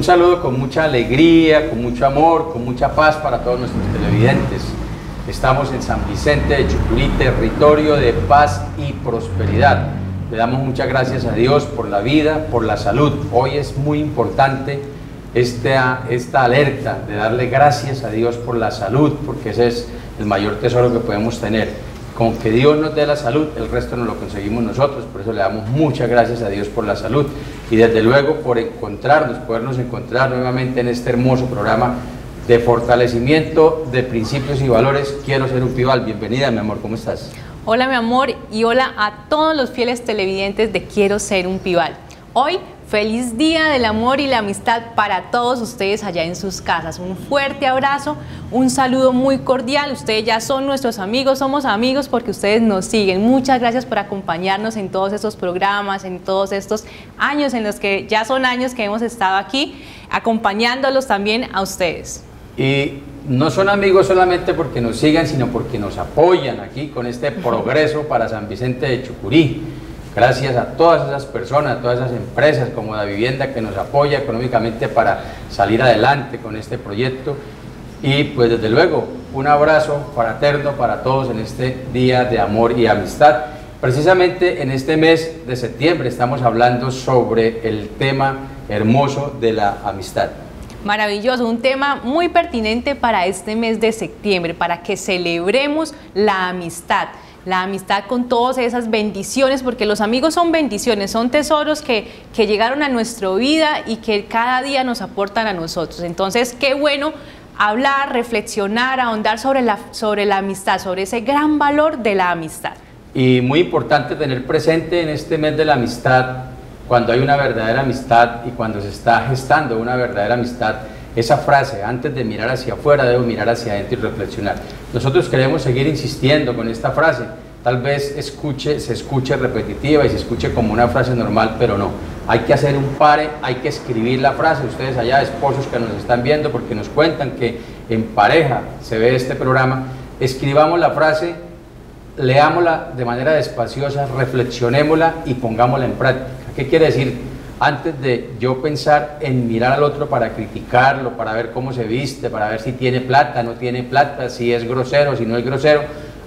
Un saludo con mucha alegría, con mucho amor, con mucha paz para todos nuestros televidentes. Estamos en San Vicente de Chucurí, territorio de paz y prosperidad. Le damos muchas gracias a Dios por la vida, por la salud. Hoy es muy importante esta alerta de darle gracias a Dios por la salud, porque ese es el mayor tesoro que podemos tener. Con que Dios nos dé la salud, el resto nos lo conseguimos nosotros. Por eso le damos muchas gracias a Dios por la salud y desde luego por podernos encontrar nuevamente en este hermoso programa de fortalecimiento de principios y valores. Quiero ser un Pibal. Bienvenida, mi amor, ¿cómo estás? Hola, mi amor, y hola a todos los fieles televidentes de Quiero ser un Pibal. Hoy, feliz día del amor y la amistad para todos ustedes allá en sus casas. Un fuerte abrazo, un saludo muy cordial. Ustedes ya son nuestros amigos, somos amigos porque ustedes nos siguen. Muchas gracias por acompañarnos en todos estos programas, en todos estos años en los que ya son años que hemos estado aquí, acompañándolos también a ustedes. Y no son amigos solamente porque nos sigan, sino porque nos apoyan aquí con este progreso para San Vicente de Chucurí. Gracias a todas esas personas, a todas esas empresas como La Vivienda que nos apoya económicamente para salir adelante con este proyecto. Y pues desde luego, un abrazo fraterno para todos en este día de amor y amistad. Precisamente en este mes de septiembre estamos hablando sobre el tema hermoso de la amistad. Maravilloso, un tema muy pertinente para este mes de septiembre, para que celebremos la amistad con todas esas bendiciones, porque los amigos son bendiciones, son tesoros que llegaron a nuestra vida y que cada día nos aportan a nosotros. Entonces, qué bueno hablar, reflexionar, ahondar sobre la amistad, sobre ese gran valor de la amistad. Y muy importante tener presente en este mes de la amistad, cuando hay una verdadera amistad y cuando se está gestando una verdadera amistad, esa frase: antes de mirar hacia afuera debo mirar hacia adentro y reflexionar. Nosotros queremos seguir insistiendo con esta frase. Tal vez se escuche repetitiva y se escuche como una frase normal, pero no. Hay que hacer un pare, hay que escribir la frase. Ustedes allá, esposos que nos están viendo, porque nos cuentan que en pareja se ve este programa, escribamos la frase, leámosla de manera despaciosa, reflexionémosla y pongámosla en práctica. ¿Qué quiere decir? Antes de yo pensar en mirar al otro para criticarlo, para ver cómo se viste, para ver si tiene plata, no tiene plata, si es grosero, si no es grosero,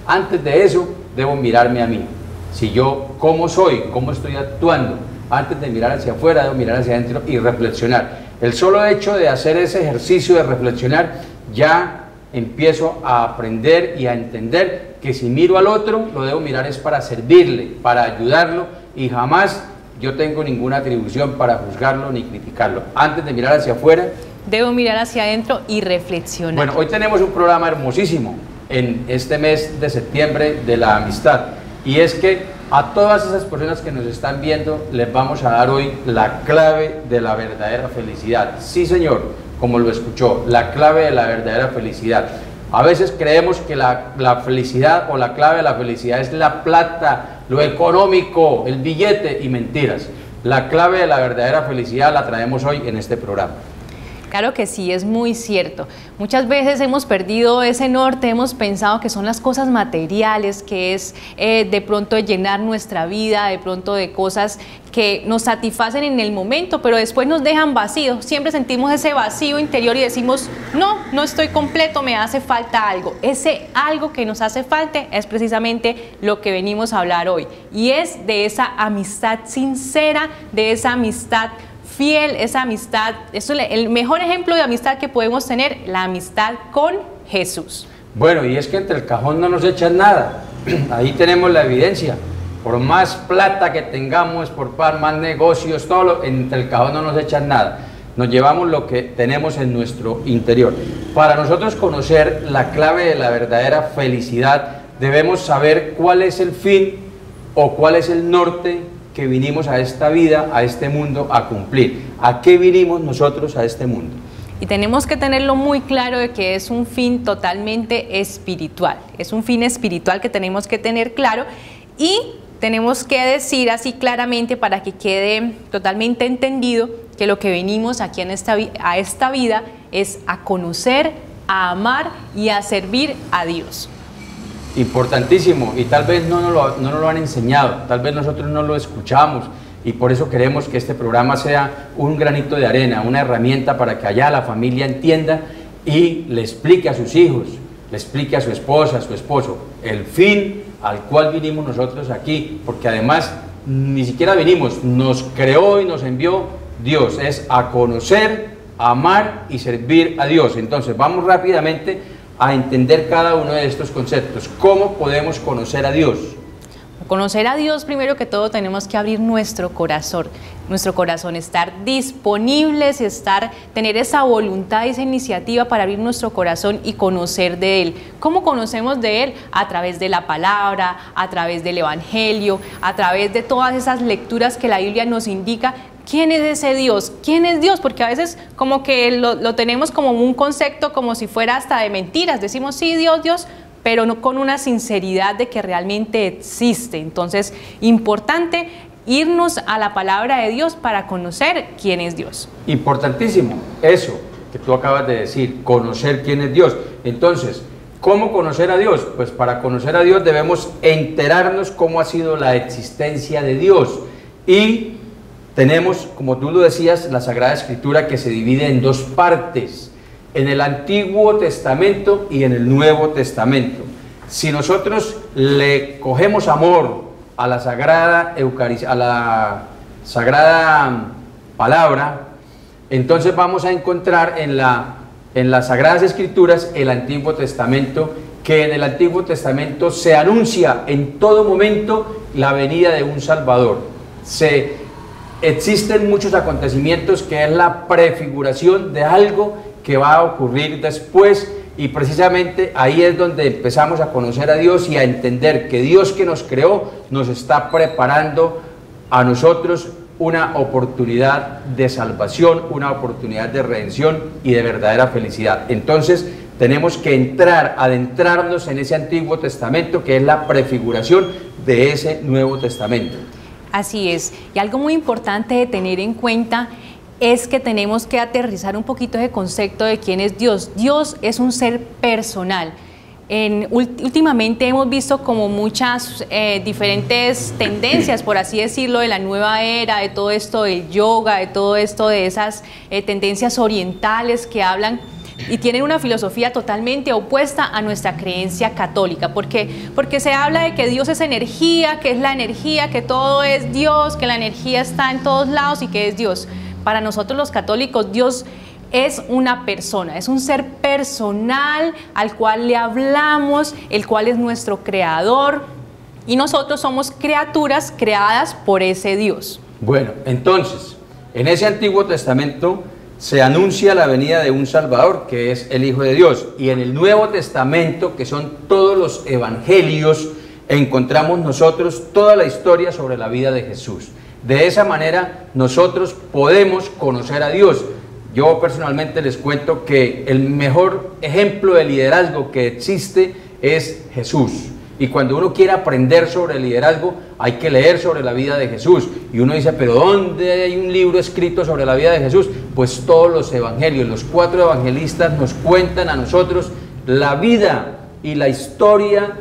antes de eso debo mirarme a mí. Si yo, cómo soy, cómo estoy actuando, antes de mirar hacia afuera debo mirar hacia adentro y reflexionar. El solo hecho de hacer ese ejercicio de reflexionar, ya empiezo a aprender y a entender que si miro al otro, lo debo mirar es para servirle, para ayudarlo, y jamás yo tengo ninguna atribución para juzgarlo ni criticarlo. Antes de mirar hacia afuera, debo mirar hacia adentro y reflexionar. Bueno, hoy tenemos un programa hermosísimo en este mes de septiembre de la amistad, y es que a todas esas personas que nos están viendo les vamos a dar hoy la clave de la verdadera felicidad. Sí, señor, como lo escuchó, la clave de la verdadera felicidad. A veces creemos que la felicidad o la clave de la felicidad es la plata, lo económico, el billete, y mentiras. La clave de la verdadera felicidad la traemos hoy en este programa. Claro que sí, es muy cierto. Muchas veces hemos perdido ese norte, hemos pensado que son las cosas materiales, que es de pronto de llenar nuestra vida, de pronto de cosas que nos satisfacen en el momento, pero después nos dejan vacíos. Siempre sentimos ese vacío interior y decimos, no estoy completo, me hace falta algo. Ese algo que nos hace falta es precisamente lo que venimos a hablar hoy, y es de esa amistad sincera, de esa amistad fiel, esa amistad. Eso es el mejor ejemplo de amistad que podemos tener, la amistad con Jesús. Bueno, y es que entre el cajón no nos echan nada. Ahí tenemos la evidencia. Por más plata que tengamos, por más negocios, entre el cajón no nos echan nada. Nos llevamos lo que tenemos en nuestro interior. Para nosotros conocer la clave de la verdadera felicidad, debemos saber cuál es el fin o cuál es el norte que vinimos a esta vida, a este mundo, a cumplir. ¿A qué vinimos nosotros a este mundo? Y tenemos que tenerlo muy claro de que es un fin totalmente espiritual. Es un fin espiritual que tenemos que tener claro, y tenemos que decir así claramente para que quede totalmente entendido que lo que venimos aquí a esta vida es a conocer, a amar y a servir a Dios. Importantísimo, y tal vez no nos lo han enseñado, tal vez nosotros no lo escuchamos, y por eso queremos que este programa sea un granito de arena, una herramienta para que allá la familia entienda y le explique a sus hijos, le explique a su esposa, a su esposo, el fin al cual vinimos nosotros aquí, porque además ni siquiera vinimos, nos creó y nos envió Dios, es a conocer, amar y servir a Dios. Entonces vamos rápidamente a entender cada uno de estos conceptos. ¿Cómo podemos conocer a Dios? Conocer a Dios, primero que todo, tenemos que abrir nuestro corazón, estar disponibles y tener esa voluntad, esa iniciativa para abrir nuestro corazón y conocer de Él. ¿Cómo conocemos de Él? A través de la palabra, a través del Evangelio, a través de todas esas lecturas que la Biblia nos indica. ¿Quién es ese Dios? ¿Quién es Dios? Porque a veces como que lo tenemos como un concepto como si fuera hasta de mentiras. Decimos, sí, Dios, Dios, pero no con una sinceridad de que realmente existe. Entonces, importante irnos a la palabra de Dios para conocer quién es Dios. Importantísimo, eso que tú acabas de decir, conocer quién es Dios. Entonces, ¿cómo conocer a Dios? Pues para conocer a Dios debemos enterarnos cómo ha sido la existencia de Dios. Y tenemos, como tú lo decías, la Sagrada Escritura que se divide en dos partes, en el Antiguo Testamento y en el Nuevo Testamento. Si nosotros le cogemos amor a la Sagrada Eucaristía, a la Sagrada Palabra, entonces vamos a encontrar en las Sagradas Escrituras el Antiguo Testamento, que en el Antiguo Testamento se anuncia en todo momento la venida de un Salvador. Existen muchos acontecimientos que es la prefiguración de algo que va a ocurrir después, y precisamente ahí es donde empezamos a conocer a Dios y a entender que Dios que nos creó nos está preparando a nosotros una oportunidad de salvación, una oportunidad de redención y de verdadera felicidad. Entonces tenemos que adentrarnos en ese Antiguo Testamento que es la prefiguración de ese Nuevo Testamento. Así es, y algo muy importante de tener en cuenta es que tenemos que aterrizar un poquito ese concepto de quién es Dios. Dios es un ser personal. Últimamente hemos visto como muchas diferentes tendencias, por así decirlo, de la nueva era, de todo esto del yoga, de todo esto de esas tendencias orientales que hablan y tienen una filosofía totalmente opuesta a nuestra creencia católica. ¿Por qué? Porque se habla de que Dios es energía, que es la energía, que todo es Dios, que la energía está en todos lados y que es Dios. Para nosotros los católicos, Dios es una persona, es un ser personal al cual le hablamos, el cual es nuestro creador, y nosotros somos criaturas creadas por ese Dios. Bueno, entonces, en ese Antiguo Testamento se anuncia la venida de un Salvador, que es el Hijo de Dios, y en el Nuevo Testamento, que son todos los evangelios, encontramos nosotros toda la historia sobre la vida de Jesús. De esa manera nosotros podemos conocer a Dios. Yo personalmente les cuento que el mejor ejemplo de liderazgo que existe es Jesús. Y cuando uno quiere aprender sobre el liderazgo, hay que leer sobre la vida de Jesús. Y uno dice, ¿pero dónde hay un libro escrito sobre la vida de Jesús? Pues todos los evangelios, los 4 evangelistas nos cuentan a nosotros la vida y la historia,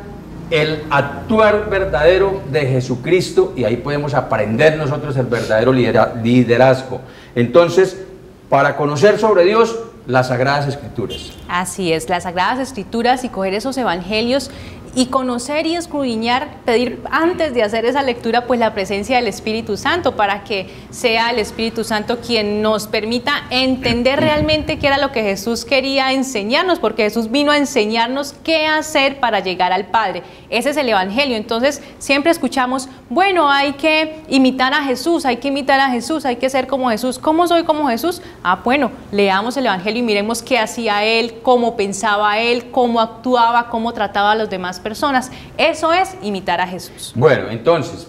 el actuar verdadero de Jesucristo, y ahí podemos aprender nosotros el verdadero liderazgo. Entonces, para conocer sobre Dios, las Sagradas Escrituras. Así es, las Sagradas Escrituras, y coger esos evangelios y conocer y escudriñar, pedir antes de hacer esa lectura pues la presencia del Espíritu Santo, para que sea el Espíritu Santo quien nos permita entender realmente qué era lo que Jesús quería enseñarnos, porque Jesús vino a enseñarnos qué hacer para llegar al Padre. Ese es el Evangelio. Entonces siempre escuchamos, bueno, hay que imitar a Jesús, hay que imitar a Jesús, hay que ser como Jesús. ¿Cómo soy como Jesús? Bueno, leamos el Evangelio y miremos qué hacía Él, cómo pensaba Él, cómo actuaba, cómo trataba a los demás personas. Eso es imitar a Jesús. Bueno, entonces,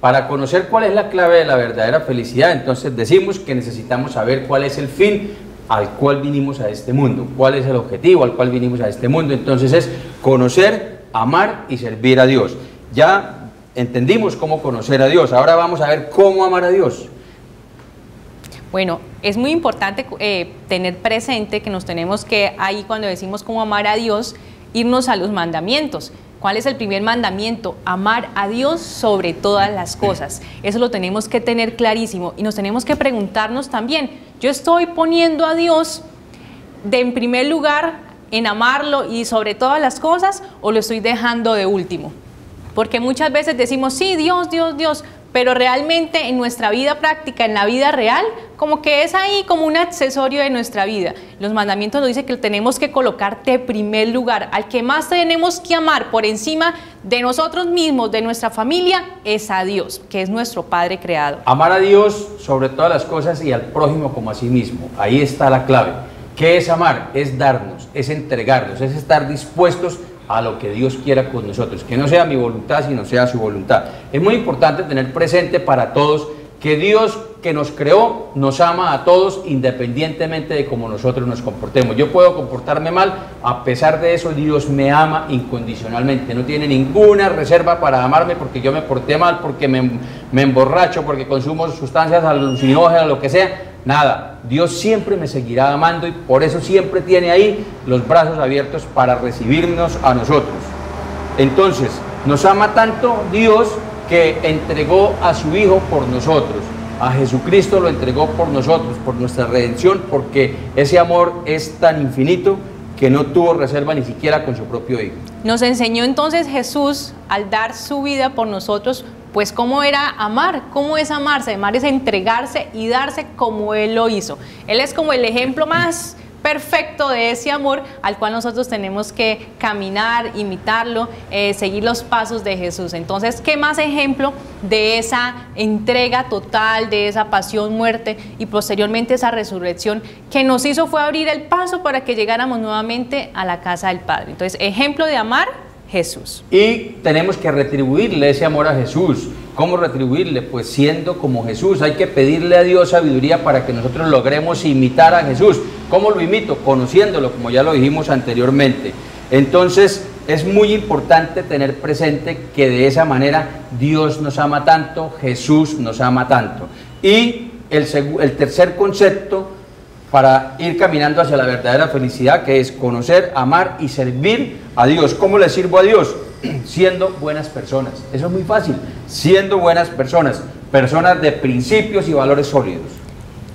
para conocer cuál es la clave de la verdadera felicidad, entonces decimos que necesitamos saber cuál es el fin al cual vinimos a este mundo, cuál es el objetivo al cual vinimos a este mundo. Entonces es conocer, amar y servir a Dios. Ya entendimos cómo conocer a Dios, ahora vamos a ver cómo amar a Dios. Bueno, es muy importante tener presente que nos tenemos que, ahí cuando decimos cómo amar a Dios, irnos a los mandamientos. ¿Cuál es el primer mandamiento? Amar a Dios sobre todas las cosas. Eso lo tenemos que tener clarísimo y nos tenemos que preguntarnos también, ¿yo estoy poniendo a Dios en primer lugar en amarlo y sobre todas las cosas o lo estoy dejando de último? Porque muchas veces decimos, sí, Dios, Dios, Dios, pero realmente en nuestra vida práctica, en la vida real, como que es ahí como un accesorio de nuestra vida. Los mandamientos nos dicen que tenemos que colocar de primer lugar. Al que más tenemos que amar por encima de nosotros mismos, de nuestra familia, es a Dios, que es nuestro Padre creador. Amar a Dios sobre todas las cosas y al prójimo como a sí mismo. Ahí está la clave. ¿Qué es amar? Es darnos, es entregarnos, es estar dispuestos a lo que Dios quiera con nosotros, que no sea mi voluntad, sino sea su voluntad. Es muy importante tener presente para todos que Dios que nos creó nos ama a todos independientemente de cómo nosotros nos comportemos. Yo puedo comportarme mal, a pesar de eso Dios me ama incondicionalmente, no tiene ninguna reserva para amarme porque yo me porté mal, porque me emborracho, porque consumo sustancias alucinógenas, lo que sea. Nada, Dios siempre me seguirá amando y por eso siempre tiene ahí los brazos abiertos para recibirnos a nosotros. Entonces, nos ama tanto Dios que entregó a su Hijo por nosotros. A Jesucristo lo entregó por nosotros, por nuestra redención, porque ese amor es tan infinito que no tuvo reserva ni siquiera con su propio Hijo. Nos enseñó entonces Jesús, al dar su vida por nosotros, pues cómo era amar, cómo es amarse. Amar es entregarse y darse como Él lo hizo. Él es como el ejemplo más perfecto de ese amor al cual nosotros tenemos que caminar, imitarlo, seguir los pasos de Jesús. Entonces, ¿qué más ejemplo de esa entrega total, de esa pasión, muerte y posteriormente esa resurrección que nos hizo fue abrir el paso para que llegáramos nuevamente a la casa del Padre? Entonces, ejemplo de amar, Jesús. Y tenemos que retribuirle ese amor a Jesús. ¿Cómo retribuirle? Pues siendo como Jesús. Hay que pedirle a Dios sabiduría para que nosotros logremos imitar a Jesús. ¿Cómo lo imito? Conociéndolo, como ya lo dijimos anteriormente. Entonces, es muy importante tener presente que de esa manera Dios nos ama tanto, Jesús nos ama tanto. Y el tercer concepto para ir caminando hacia la verdadera felicidad, que es conocer, amar y servir a Dios. ¿Cómo le sirvo a Dios? Siendo buenas personas. Eso es muy fácil. Siendo buenas personas, personas de principios y valores sólidos.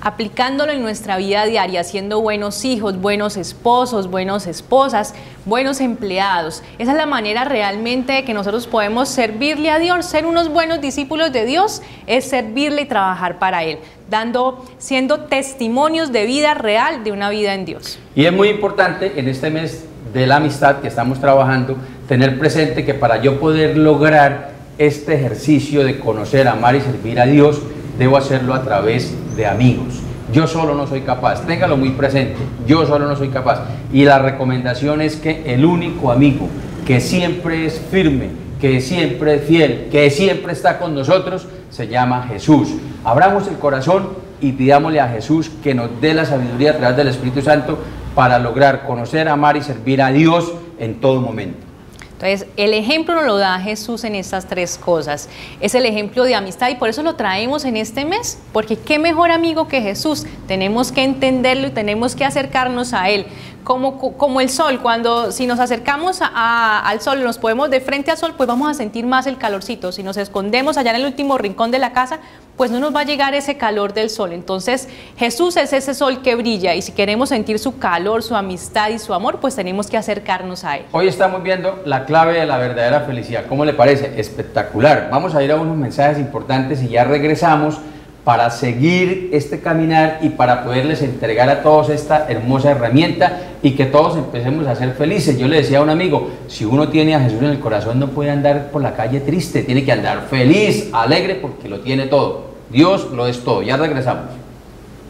Aplicándolo en nuestra vida diaria, siendo buenos hijos, buenos esposos, buenas esposas, buenos empleados. Esa es la manera realmente de que nosotros podemos servirle a Dios. Ser unos buenos discípulos de Dios es servirle y trabajar para Él, siendo testimonios de vida real de una vida en Dios. Y es muy importante en este mes de la amistad que estamos trabajando, tener presente que para yo poder lograr este ejercicio de conocer, amar y servir a Dios, debo hacerlo a través de amigos. Yo solo no soy capaz, téngalo muy presente, yo solo no soy capaz. Y la recomendación es que el único amigo que siempre es firme, que siempre es fiel, que siempre está con nosotros, se llama Jesús. Abramos el corazón y pidámosle a Jesús que nos dé la sabiduría a través del Espíritu Santo para lograr conocer, amar y servir a Dios en todo momento. Entonces, el ejemplo nos lo da Jesús en estas tres cosas. Es el ejemplo de amistad y por eso lo traemos en este mes, porque qué mejor amigo que Jesús. Tenemos que entenderlo y tenemos que acercarnos a Él. Como el sol, si nos acercamos al sol, nos ponemos de frente al sol, pues vamos a sentir más el calorcito. Si nos escondemos allá en el último rincón de la casa, pues no nos va a llegar ese calor del sol. Entonces, Jesús es ese sol que brilla y si queremos sentir su calor, su amistad y su amor, pues tenemos que acercarnos a Él. Hoy estamos viendo la clave de la verdadera felicidad. ¿Cómo le parece? Espectacular. Vamos a ir a unos mensajes importantes y ya regresamos para seguir este caminar y para poderles entregar a todos esta hermosa herramienta y que todos empecemos a ser felices. Yo le decía a un amigo, si uno tiene a Jesús en el corazón no puede andar por la calle triste, tiene que andar feliz, alegre, porque lo tiene todo. Dios lo es todo. Ya regresamos.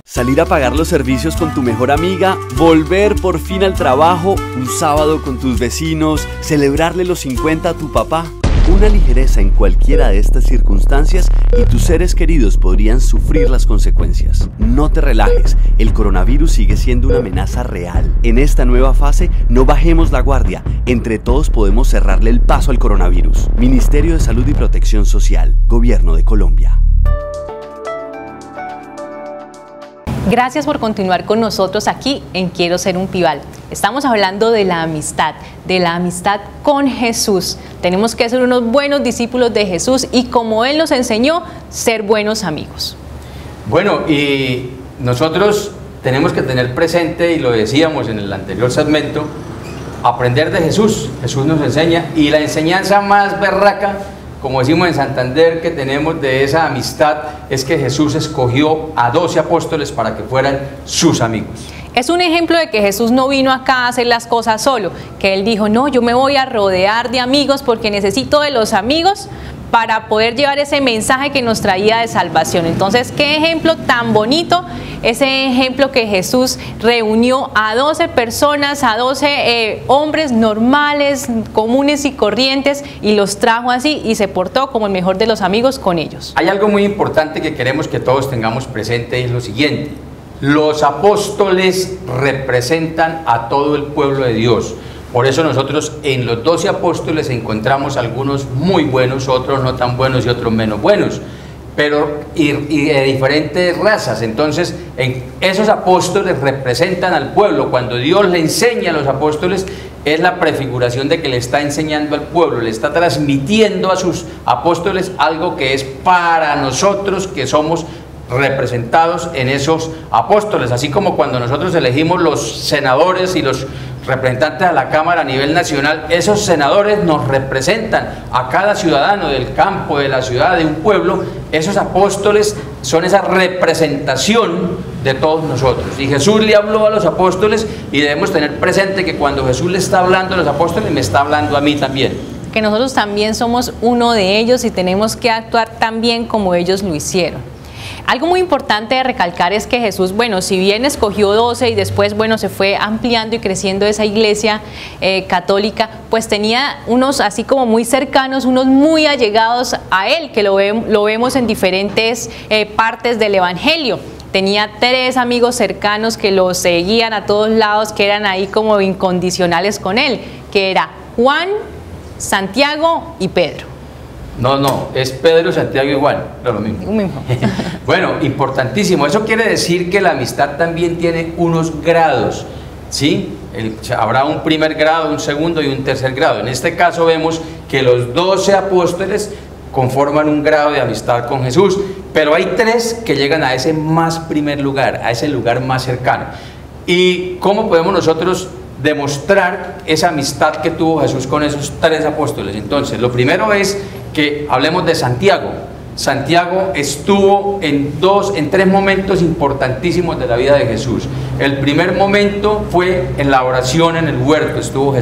Salir a pagar los servicios con tu mejor amiga, volver por fin al trabajo, un sábado con tus vecinos, celebrarle los 50 a tu papá. Una ligereza en cualquiera de estas circunstancias y tus seres queridos podrían sufrir las consecuencias. No te relajes, el coronavirus sigue siendo una amenaza real. En esta nueva fase, no bajemos la guardia. Entre todos podemos cerrarle el paso al coronavirus. Ministerio de Salud y Protección Social, Gobierno de Colombia. Gracias por continuar con nosotros aquí en Quiero Ser un Pibal. Estamos hablando de la amistad con Jesús. Tenemos que ser unos buenos discípulos de Jesús y, como Él nos enseñó, ser buenos amigos. Bueno, y nosotros tenemos que tener presente, y lo decíamos en el anterior segmento, aprender de Jesús. Jesús nos enseña, y la enseñanza más berraca, como decimos en Santander, que tenemos de esa amistad, es que Jesús escogió a 12 apóstoles para que fueran sus amigos. Es un ejemplo de que Jesús no vino acá a hacer las cosas solo, que Él dijo, no, yo me voy a rodear de amigos porque necesito de los amigos para poder llevar ese mensaje que nos traía de salvación. Entonces, qué ejemplo tan bonito, ese ejemplo que Jesús reunió a 12 personas, a 12 hombres normales, comunes y corrientes, y los trajo así y se portó como el mejor de los amigos con ellos. Hay algo muy importante que queremos que todos tengamos presente, y es lo siguiente: los apóstoles representan a todo el pueblo de Dios. Por eso nosotros en los 12 apóstoles encontramos algunos muy buenos, otros no tan buenos y otros menos buenos, pero y de diferentes razas. Entonces, esos apóstoles representan al pueblo. Cuando Dios le enseña a los apóstoles, es la prefiguración de que le está enseñando al pueblo, le está transmitiendo a sus apóstoles algo que es para nosotros, que somos representados en esos apóstoles. Así como cuando nosotros elegimos los senadores y los representantes a la Cámara a nivel nacional, esos senadores nos representan a cada ciudadano del campo, de la ciudad, de un pueblo. Esos apóstoles son esa representación de todos nosotros. Y Jesús le habló a los apóstoles, y debemos tener presente que cuando Jesús le está hablando a los apóstoles, me está hablando a mí también. Que nosotros también somos uno de ellos y tenemos que actuar también como ellos lo hicieron. Algo muy importante de recalcar es que Jesús, bueno, si bien escogió 12 y después, bueno, se fue ampliando y creciendo esa iglesia católica, pues tenía unos así como muy cercanos, unos muy allegados a Él, que lo vemos en diferentes partes del Evangelio. Tenía 3 amigos cercanos que lo seguían a todos lados, que eran ahí como incondicionales con Él, que era Juan, Santiago y Pedro. No, es Pedro, Santiago y Juan, no lo mismo. Bueno, importantísimo. Eso quiere decir que la amistad también tiene unos grados, ¿sí? Habrá un primer grado, un segundo y un tercer grado. En este caso vemos que los 12 apóstoles conforman un grado de amistad con Jesús, pero hay 3 que llegan a ese más primer lugar, a ese lugar más cercano. ¿Y cómo podemos nosotros demostrar esa amistad que tuvo Jesús con esos 3 apóstoles? Entonces, lo primero es que hablemos de Santiago. Santiago estuvo en 3 momentos importantísimos de la vida de Jesús. El primer momento fue en la oración en el huerto. Estuvo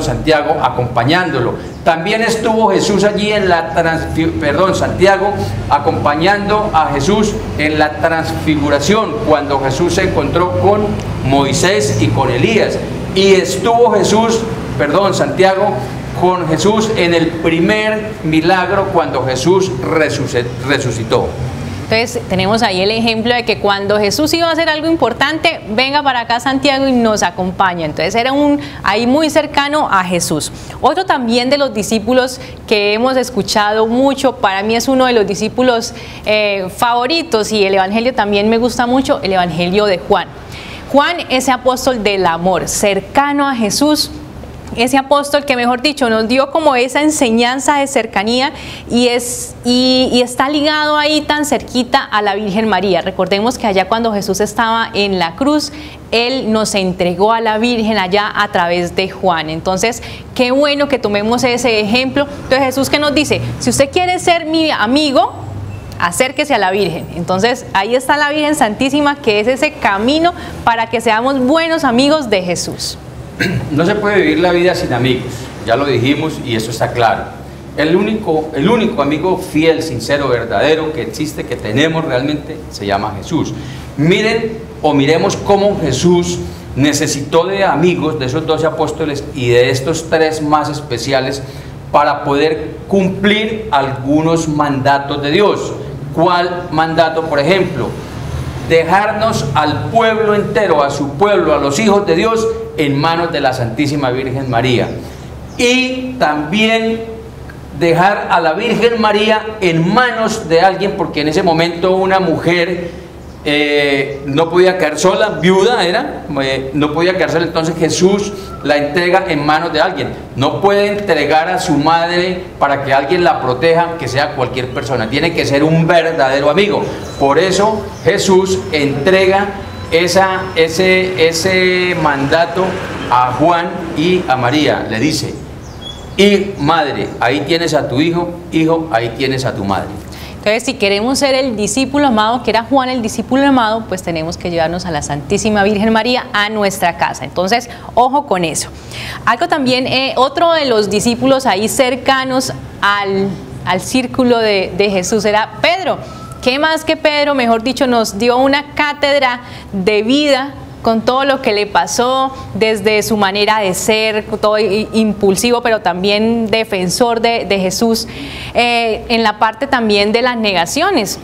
Santiago acompañándolo. También estuvo Jesús allí Santiago acompañando a Jesús en la transfiguración, cuando Jesús se encontró con Moisés y con Elías. Y estuvo Santiago con Jesús en el primer milagro, cuando Jesús resucitó. Entonces tenemos ahí el ejemplo de que cuando Jesús iba a hacer algo importante, venga para acá Santiago y nos acompaña. Entonces era ahí muy cercano a Jesús. Otro también de los discípulos que hemos escuchado mucho, para mí es uno de los discípulos favoritos, y el evangelio también me gusta mucho, el evangelio de Juan. Juan, ese apóstol del amor, cercano a Jesús, ese apóstol que, mejor dicho, nos dio como esa enseñanza de cercanía, y está ligado ahí tan cerquita a la Virgen María. Recordemos que allá cuando Jesús estaba en la cruz, Él nos entregó a la Virgen allá a través de Juan. Entonces, qué bueno que tomemos ese ejemplo. Entonces, Jesús, ¿qué nos dice? Si usted quiere ser mi amigo, acérquese a la Virgen. Entonces, ahí está la Virgen Santísima, que es ese camino para que seamos buenos amigos de Jesús. No se puede vivir la vida sin amigos, ya lo dijimos y eso está claro. El único amigo fiel, sincero, verdadero que existe, que tenemos realmente, se llama Jesús. Miremos cómo Jesús necesitó de amigos, de esos 12 apóstoles y de estos 3 más especiales, para poder cumplir algunos mandatos de Dios. ¿Cuál mandato? Por ejemplo, dejarnos al pueblo entero, a su pueblo, a los hijos de Dios, en manos de la Santísima Virgen María. Y también dejar a la Virgen María en manos de alguien, porque en ese momento una mujer no podía quedar sola, viuda era, no podía quedar sola, entonces Jesús la entrega en manos de alguien. No puede entregar a su madre para que alguien la proteja, que sea cualquier persona, tiene que ser un verdadero amigo. Por eso Jesús entrega ese mandato a Juan y a María, le dice: y madre, ahí tienes a tu hijo, hijo, ahí tienes a tu madre. Entonces, si queremos ser el discípulo amado, que era Juan el discípulo amado, pues tenemos que llevarnos a la Santísima Virgen María a nuestra casa. Entonces, ojo con eso. Algo también, otro de los discípulos ahí cercanos al círculo de Jesús era Pedro. ¿Qué más que Pedro? Mejor dicho, nos dio una cátedra de vida con todo lo que le pasó, desde su manera de ser, todo impulsivo, pero también defensor de Jesús, en la parte también de las negaciones.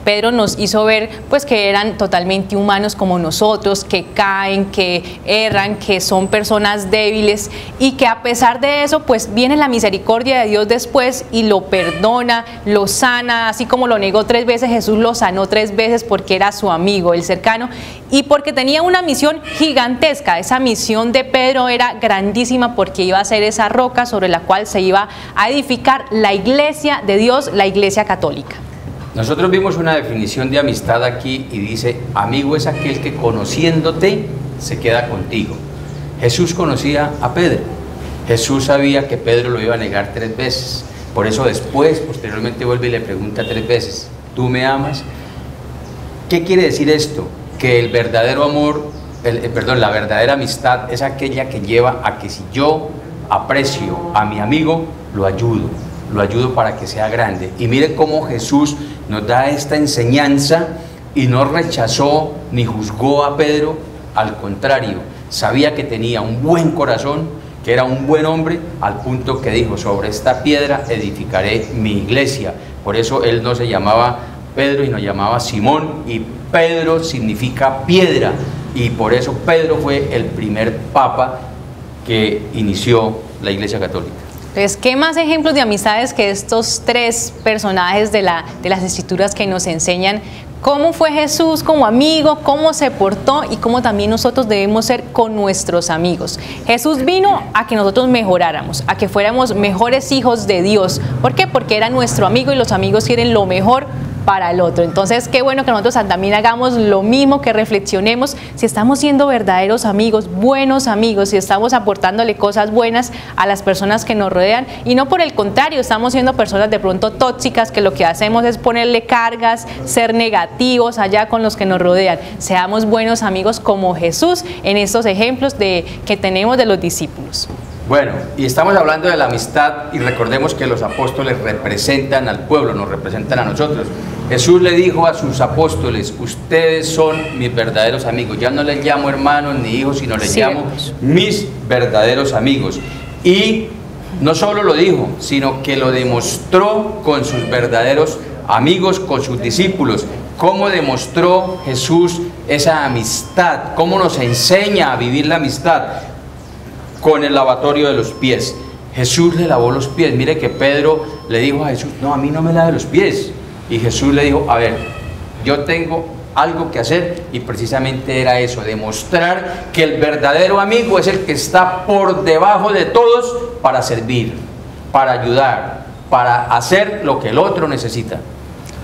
Pedro nos hizo ver pues que eran totalmente humanos como nosotros, que caen, que erran, que son personas débiles, y que a pesar de eso pues viene la misericordia de Dios después y lo perdona, lo sana. Así como lo negó 3 veces, Jesús lo sanó 3 veces porque era su amigo, el cercano, y porque tenía una misión gigantesca. Esa misión de Pedro era grandísima porque iba a ser esa roca sobre la cual se iba a edificar la iglesia de Dios, la iglesia católica. Nosotros vimos una definición de amistad aquí y dice: amigo es aquel que conociéndote se queda contigo. Jesús conocía a Pedro. Jesús sabía que Pedro lo iba a negar 3 veces. Por eso después, posteriormente vuelve y le pregunta 3 veces: ¿tú me amas? ¿Qué quiere decir esto? Que el verdadero amor, la verdadera amistad es aquella que lleva a que si yo aprecio a mi amigo, lo ayudo para que sea grande. Y mire cómo Jesús nos da esta enseñanza y no rechazó ni juzgó a Pedro, al contrario, sabía que tenía un buen corazón, que era un buen hombre, al punto que dijo: sobre esta piedra edificaré mi iglesia. Por eso él no se llamaba Pedro y no llamaba Simón, y Pedro significa piedra, y por eso Pedro fue el primer papa que inició la Iglesia Católica. Entonces, ¿qué más ejemplos de amistades que estos 3 personajes de las Escrituras que nos enseñan cómo fue Jesús como amigo, cómo se portó y cómo también nosotros debemos ser con nuestros amigos? Jesús vino a que nosotros mejoráramos, a que fuéramos mejores hijos de Dios. ¿Por qué? Porque era nuestro amigo y los amigos quieren lo mejor para el otro. Entonces, qué bueno que nosotros también hagamos lo mismo, que reflexionemos si estamos siendo verdaderos amigos, buenos amigos, si estamos aportándole cosas buenas a las personas que nos rodean, y no por el contrario, estamos siendo personas de pronto tóxicas, que lo que hacemos es ponerle cargas, ser negativos allá con los que nos rodean. Seamos buenos amigos como Jesús en estos ejemplos que tenemos de los discípulos. Bueno, y estamos hablando de la amistad, y recordemos que los apóstoles representan al pueblo, nos representan a nosotros. Jesús le dijo a sus apóstoles: ustedes son mis verdaderos amigos. Ya no les llamo hermanos ni hijos, sino les llamo mis verdaderos amigos. Y no solo lo dijo, sino que lo demostró con sus verdaderos amigos, con sus discípulos. ¿Cómo demostró Jesús esa amistad? ¿Cómo nos enseña a vivir la amistad? Con el lavatorio de los pies. Jesús le lavó los pies. Mire que Pedro le dijo a Jesús: no, a mí no me lave los pies. Y Jesús le dijo: a ver, yo tengo algo que hacer, y precisamente era eso, demostrar que el verdadero amigo es el que está por debajo de todos para servir, para ayudar, para hacer lo que el otro necesita.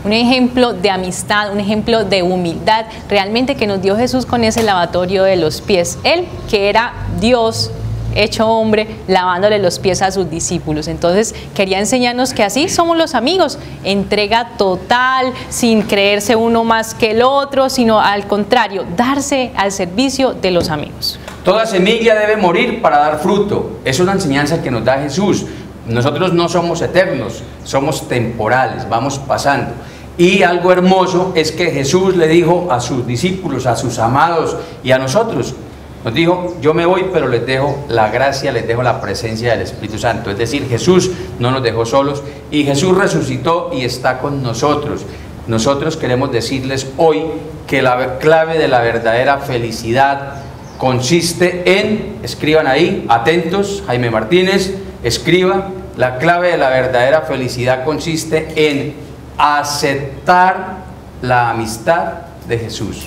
Un ejemplo de amistad, un ejemplo de humildad realmente que nos dio Jesús con ese lavatorio de los pies. Él, que era Dios hecho hombre, lavándole los pies a sus discípulos. Entonces quería enseñarnos que así somos los amigos: entrega total, sin creerse uno más que el otro, sino al contrario, darse al servicio de los amigos. Toda semilla debe morir para dar fruto. Es una enseñanza que nos da Jesús. Nosotros no somos eternos, somos temporales, vamos pasando. Y algo hermoso es que Jesús le dijo a sus discípulos, a sus amados y a nosotros, nos dijo: yo me voy, pero les dejo la gracia, les dejo la presencia del Espíritu Santo. Es decir, Jesús no nos dejó solos, y Jesús resucitó y está con nosotros. Nosotros queremos decirles hoy que la clave de la verdadera felicidad consiste en, escriban ahí, atentos, Jaime Martínez, escriba: la clave de la verdadera felicidad consiste en aceptar la amistad de Jesús.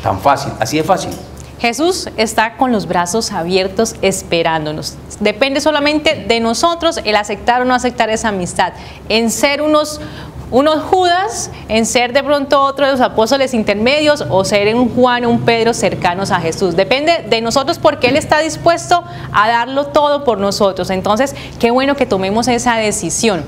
Tan fácil, así de fácil. Jesús está con los brazos abiertos esperándonos. Depende solamente de nosotros el aceptar o no aceptar esa amistad, en ser unos Judas, en ser de pronto otro de los apóstoles intermedios o ser un Juan o un Pedro cercanos a Jesús. Depende de nosotros porque Él está dispuesto a darlo todo por nosotros. Entonces, qué bueno que tomemos esa decisión.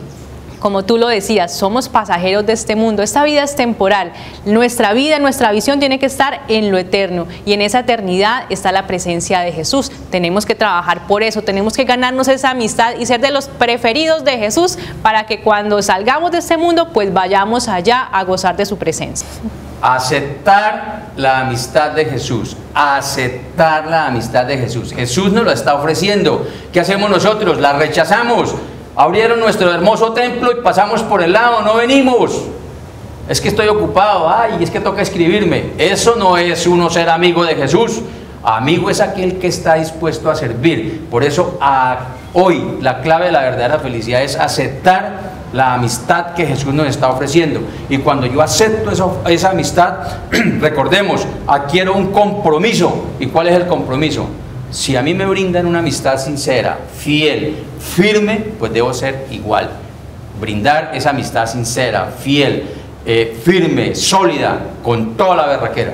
Como tú lo decías, somos pasajeros de este mundo, esta vida es temporal, nuestra vida, nuestra visión tiene que estar en lo eterno y en esa eternidad está la presencia de Jesús. Tenemos que trabajar por eso, tenemos que ganarnos esa amistad y ser de los preferidos de Jesús para que cuando salgamos de este mundo, pues vayamos allá a gozar de su presencia. Aceptar la amistad de Jesús, aceptar la amistad de Jesús. Jesús nos lo está ofreciendo. ¿Qué hacemos nosotros? La rechazamos. Abrieron nuestro hermoso templo y pasamos por el lado, no venimos. Es que estoy ocupado, ay, es que toca escribirme. Eso no es uno ser amigo de Jesús. Amigo es aquel que está dispuesto a servir. Por eso hoy la clave de la verdadera felicidad es aceptar la amistad que Jesús nos está ofreciendo. Y cuando yo acepto esa amistad, recordemos, adquiero un compromiso. ¿Y cuál es el compromiso? Si a mí me brindan una amistad sincera, fiel, firme, pues debo ser igual. Brindar esa amistad sincera, fiel, firme, sólida, con toda la berraquera.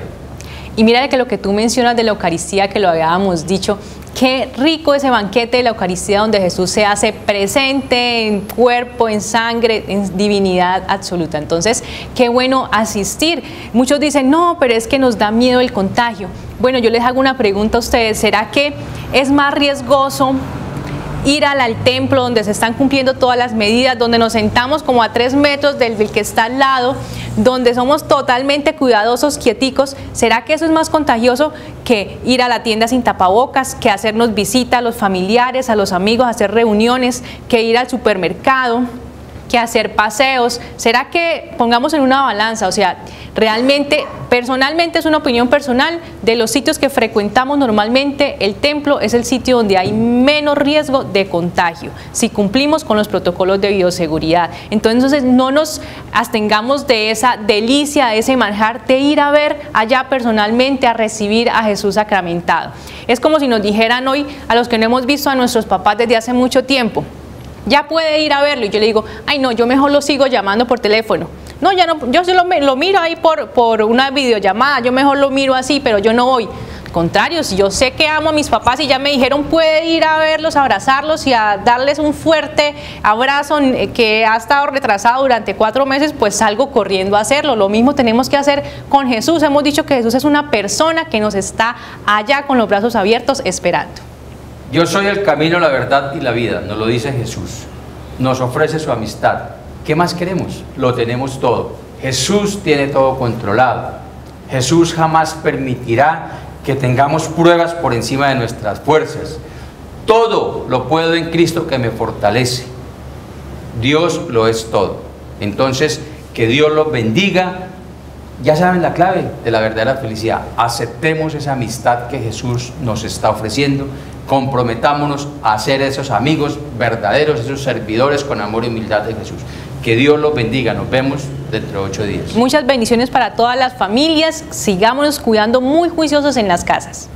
Y mira que lo que tú mencionas de la Eucaristía, que lo habíamos dicho, qué rico ese banquete de la Eucaristía donde Jesús se hace presente en cuerpo, en sangre, en divinidad absoluta. Entonces, qué bueno asistir. Muchos dicen, no, pero es que nos da miedo el contagio. Bueno, yo les hago una pregunta a ustedes. ¿Será que es más riesgoso ir al templo donde se están cumpliendo todas las medidas, donde nos sentamos como a 3 metros del que está al lado, donde somos totalmente cuidadosos, quieticos? ¿Será que eso es más contagioso que ir a la tienda sin tapabocas, que hacernos visita a los familiares, a los amigos, hacer reuniones, que ir al supermercado, que hacer paseos? ¿Será que pongamos en una balanza? O sea, realmente, personalmente es una opinión personal, de los sitios que frecuentamos normalmente, el templo es el sitio donde hay menos riesgo de contagio, si cumplimos con los protocolos de bioseguridad. Entonces no nos abstengamos de esa delicia, de ese manjar, de ir a ver allá personalmente, a recibir a Jesús sacramentado. Es como si nos dijeran hoy, a los que no hemos visto a nuestros papás desde hace mucho tiempo, ya puede ir a verlo, y yo le digo, ay no, yo mejor lo sigo llamando por teléfono. No, ya no, yo solo lo miro ahí por una videollamada, yo mejor lo miro así, pero yo no voy. Al contrario, si yo sé que amo a mis papás y ya me dijeron puede ir a verlos, a abrazarlos y a darles un fuerte abrazo que ha estado retrasado durante 4 meses, pues salgo corriendo a hacerlo. Lo mismo tenemos que hacer con Jesús. Hemos dicho que Jesús es una persona que nos está allá con los brazos abiertos esperando. Yo soy el camino, la verdad y la vida, nos lo dice Jesús. Nos ofrece su amistad. ¿Qué más queremos? Lo tenemos todo. Jesús tiene todo controlado. Jesús jamás permitirá que tengamos pruebas por encima de nuestras fuerzas. Todo lo puedo en Cristo que me fortalece. Dios lo es todo. Entonces, que Dios los bendiga. Ya saben la clave de la verdadera felicidad. Aceptemos esa amistad que Jesús nos está ofreciendo. Comprometámonos a ser esos amigos verdaderos, esos servidores con amor y humildad de Jesús. Que Dios los bendiga. Nos vemos dentro de 8 días. Muchas bendiciones para todas las familias. Sigámonos cuidando muy juiciosos en las casas.